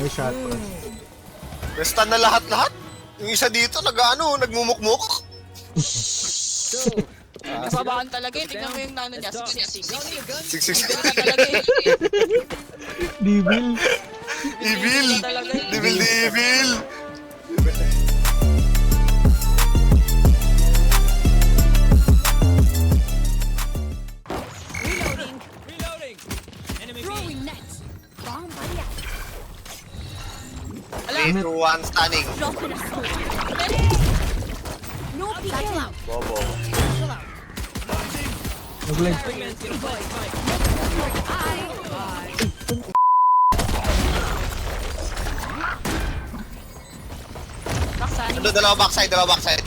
Ay, shot. Resta na lahat-lahat. Yung isa dito, nagmumukmuk. Babaan talaga eh. Tingnan mo yung nano niya. 666. 666. Ang talaga eh. Devil. Evil! Talaga eh. Devil, devil! Throwing net. Bomb buddy out. 3, 2, 1, stunning. Drop in a smoke. No peeking out. Bobo. Mag-blind. Baksan. Ano, dalawa backside.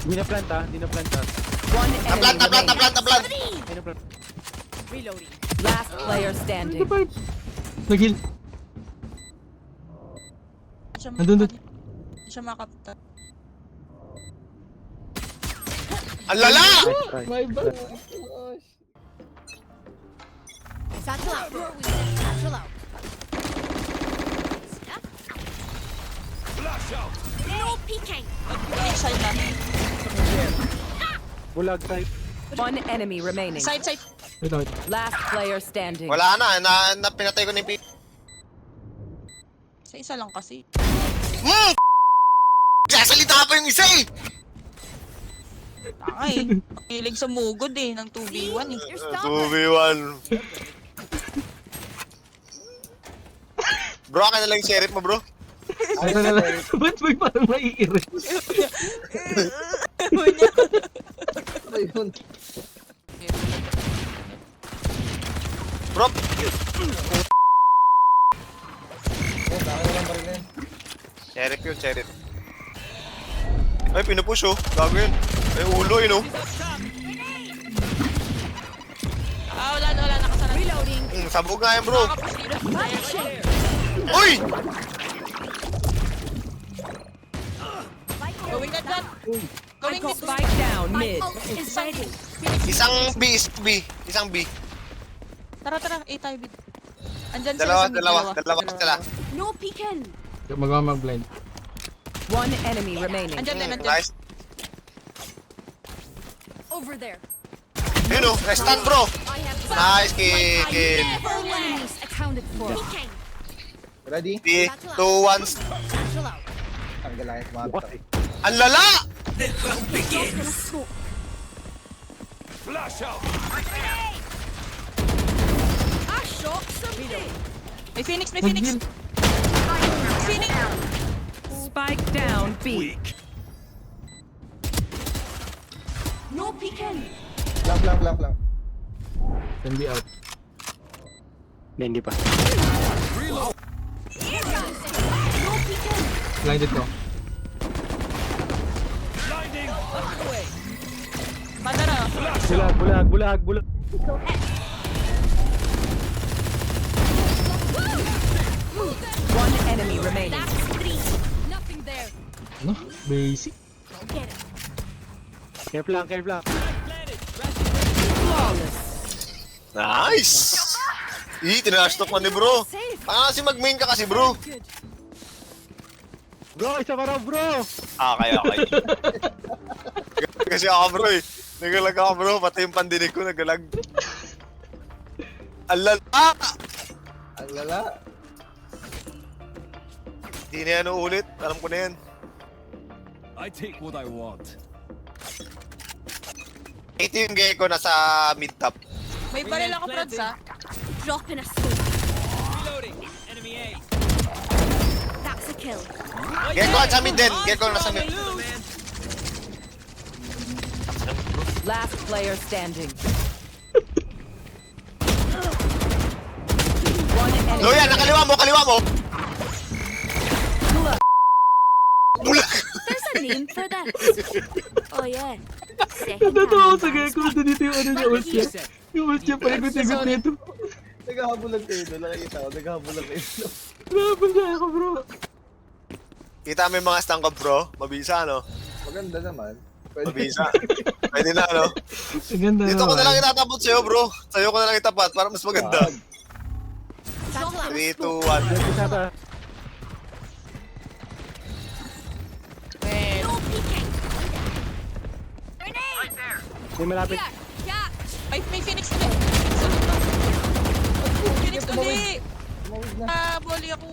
Di na plant ha, di na plant ha. One enemy Taplan. remaining. Di na plant. Reloading. Last player standing. Nag-heal. Nandun. Siya makapta. Ang lala! Try. My bad. Satchel out. Throwing net. Satchel out. No peeking. Side na. Bulag type. One enemy remaining. Side. Wait. Last player standing. Wala na pinatay ko ni P. Sa isa lang kasi. Sasalita pa yung isa eh! Ay, makilig sa mugod eh, ng 2v1 eh. You're stopped. 2v1. Bro, ka na lang yung sheriff mo, bro. Ito na lang. Ba't may parang maiirit? Bro, sheriff. Ay, pinupush oh. Gago yun. May ulo yun oh. Wala nakasarap. Reloading. Sabog nga yan, bro. Nakakapos dito. Uy! Going na dyan. Going mid. Spike down mid. Ult is ready. Isang B. Tara, A tayo bid. Andyan Dalawa sila sa mid. sila. No peeking. Mag-blind. One enemy remaining. Andyan. Nice. Over there. Yun oh, restart bro. I have Nice kill. All enemies accounted for. Peeking. Ready? 3, 2, 1. Satchel out. Tanggal lang yung mga Ang lala! Drop in a smoke. I shot something. May Phoenix. Nag-heal. Phoenix. Spike down B. No peeking. Lang. Can be out. Hindi pa. No peeking. Blinded ko. Madara. Bulag. One enemy remaining. That's 3. Nothing there. Ano? Basic. Go get it. Careful lang. Flawless. Nice! Tinashtok mo ni bro. Safe. Kasi mag-main ka kasi bro. Good. Bro, isa pa raw bro! Okay. Kasi ako bro eh. Nagalag ako bro, pati yung pandinig ko nagalag. Ang lala! Hindi na yan ulit, alam ko na yan. I take what I want. Ito yung gecko nasa mid-top. May baril ako, Prads ha. Drop in a smoke. Reloading. Enemy A. That's a kill. Gecko at sa mid din, gecko nasa mid. Last player standing. One enemy. Loyan, nakaliwa mo! Bulag! There's a name for that. Oh yeah. Second Totoo sa hand gecko. Dito yung ano niya, ult niya. Yung ult niya, paikot-ikot nito. Naghahabulan kayo doon, nakikita ko, naghahabulan kayo doon. Grabe niya ako, bro. Kita mo yung mga stang ko bro, mabisa no? Maganda naman. Mabisa. Pwede na no? Ang ganda Dito ko na naman. lang itatapot sa'yo bro. Sa'yo ko na lang itapat para mas maganda. Satchel out. 3, 2, 1. Isa pa. May malapit. Ay, may Phoenix ulit. Phoenix ulit. Tumawid na. Ah, boli ako.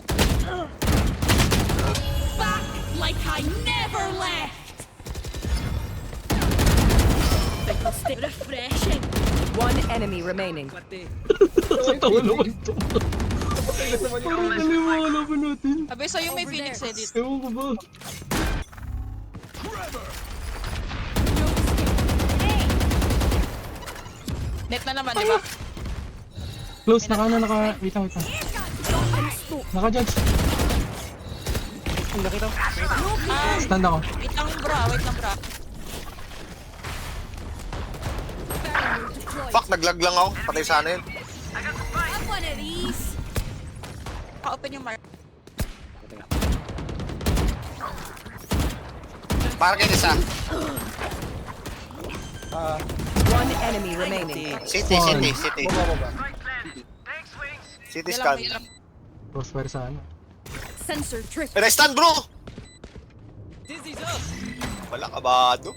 Back like I never left. Refreshing. One enemy remaining. Sa tawa naman ito. Patay na naman yung Parang naliwala pa natin. Sabi sa'yo may Phoenix edit. Ewan ko ba? Net na naman, di ba? Close, naka. Wait lang. Naka-judge. Nakita mo? Ah, Stand ako. wait lang bra. Fuck, naglag lang ako. Patay sana yun. Have one of these. Pa-open yung mark. Para kayo isa. One enemy remaining. City. baba. City Yan lang, scan. yan lang. Crossfire sa ano. Sensor trip. Restun, bro! Dizzy's up. Wala kabado.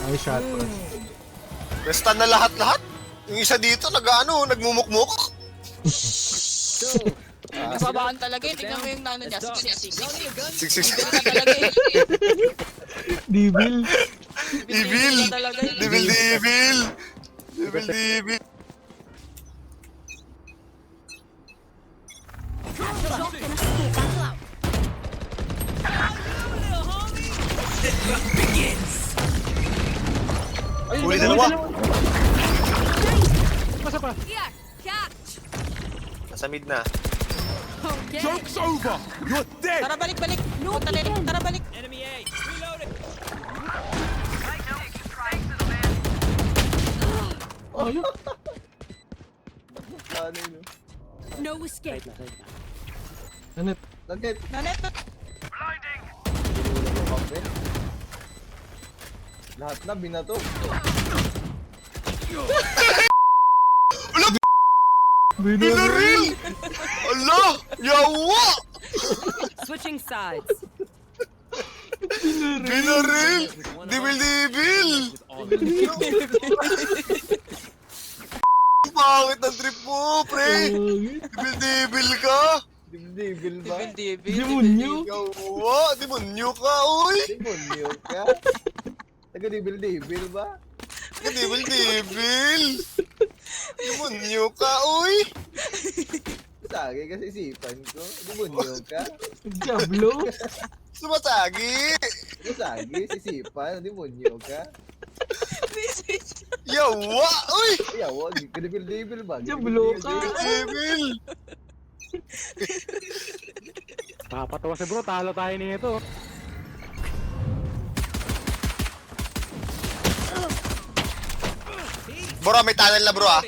Nice shot. Restun na lahat-lahat. Yung isa dito, nagmumukmuk. Nababaan talaga eh. Tignan mo yung nano niya. 6-6. Hindi na talaga eh. Devil. Evil! Na talaga eh. Devil! Drop in a scope. Battle out. Uli dalawa. Here, catch. Nasa mid na. Okay. Joke's over. You're dead. Tara, balik. Punta na rin. Tara, balik. Enemy A. Reloading. Ayun. Ano yun? No escape. Nanet. Nagkit. Nanet. Pinulang yung kapit. Lahat na, binato. Binaril! Allah! Yawa! Switching sides. Binaril! Devil! Pangit ang trip mo, pre! Devil ka! Devil ba? Demonyo. Yawa! Demonyo ka, uy! Demonyo ka? Taga-devil ba? Devil! Demonyo ka, uy! Sagi kasi isipan ko. Demonyo ka? Diablo. Sumasagi! Sagi, sisipan. Demonyo ka? Yawa! Uy! Ay, wag. Devil ba? Diablo ka. Devil! Nakapatawa si bro, talo tayo nito. Bro, may tunnel na bro ah.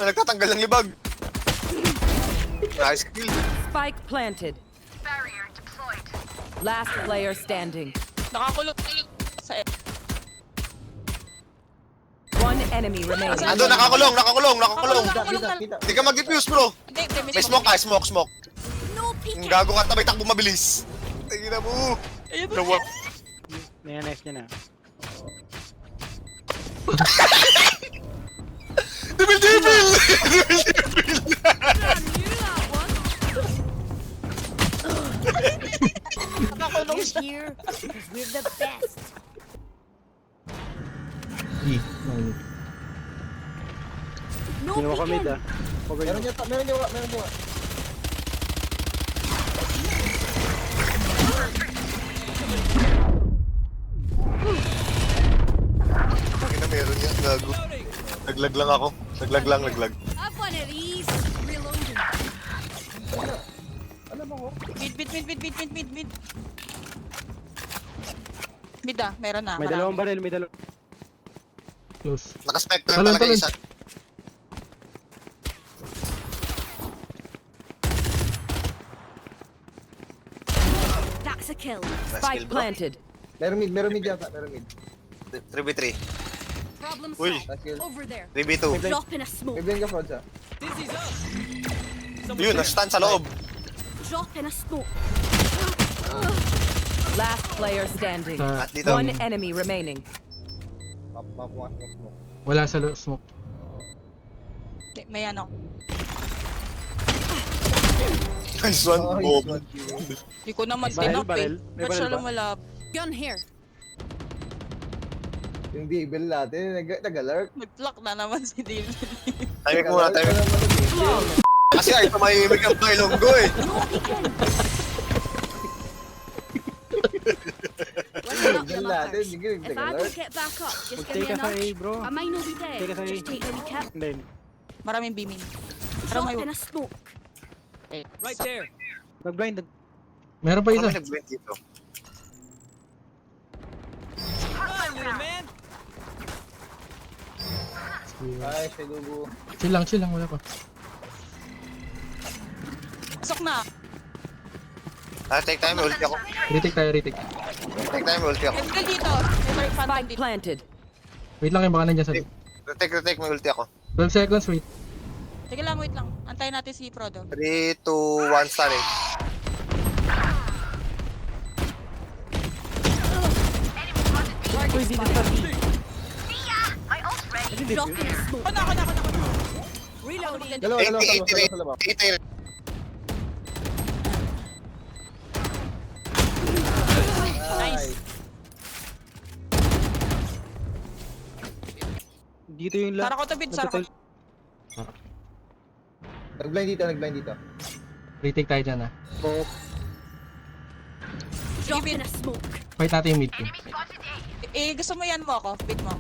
Nagtatanggal ng libag. Nice kill. Spike planted. Last player standing. Nakakulot sa One enemy remaining. Ando, nakakulong. Kita. Hindi ka mag-defuse bro. Hindi, May smoke ka, smoke. No peek. Ang gago ka, tabay takbo mabilis. Tingin na mo. Nawa. Nice niya na. Devil! We're here because we're the best. No peek. Meron niya. Tingin na meron yan, gago. Naglag lang ako. Naglag. Have one of these. Reloading. Mid. Mid ah, meron na. May dalawang baril, may dalawang. Close. Naka-spectre Talon, talaga talon. isa. That's a kill. Nice Spike kill bro. planted. Meron mid yata. 3v3. Problem Uy. solved. Over there. 3v2. Drop in a smoke. May blend ka, Frodza. Dizzy's up. Yun, na-stun sa loob. Drop in a smoke. Last player standing. Sa, At dito. One enemy remaining. Mapumas mo. wala sa smoke. May ano. Nice one, Bob. Hindi ko naman Baril, tinap baril. eh. May Ba't baril siya ba? lumalab? Gun here. Yung Devil natin, nag-alert. Nag-block na naman si David. Timing muna, timing. Kasi ay, tumahimik ang pailonggo eh. Let's up Devil your natin, markers. hindi If I nag-alert. don't get back up, just give Take me a ka sa A, nudge. bro. I might not be dead. Take ka sa A. Just take a recap. Hindi. Maraming beaming. Pero Drop may... in a smoke. Right there. Nag-blind. Meron pa isa. Kami nag-blend dito. Come on, little man. Ay, siya dugo. Chill lang, wala pa. Pasok na. Take time, may ulti ako. Retake tayo, retake. Take time, may ulti ako. May dito. May baril phantom Spike dito. planted. Wait lang kayo, baka nandiyan sa Retake, may ulti ako. 12 seconds, wait. Sige lang, wait lang. Antayin natin si Frodo. 3, 2, 1, stunning. Drop in a smoke. Ako. Reloading. Dalawa, 80, sa laba. 80. Nice. Dito yung Sara ko to, Bid. Sara ko. Nag-blind dito. Retake tayo dyan, ah. Drop in a smoke. Fight natin yung mid team. Eh, gusto mo yan mo ako. Bid mo.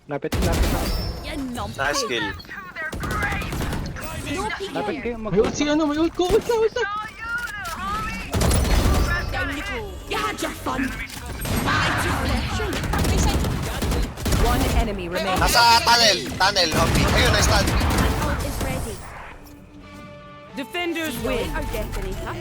Lapit. You numb Nice pig. kill. No peek Lapit here. kayo. May ult si ano, may ult ko, ult na. Down you go. You had your fun. My deflection. May side. One enemy remaining. Nasa tunnel, Hoppy. Ayun, na-stun. My ult is ready. Defenders Wait, win. our destiny, huh?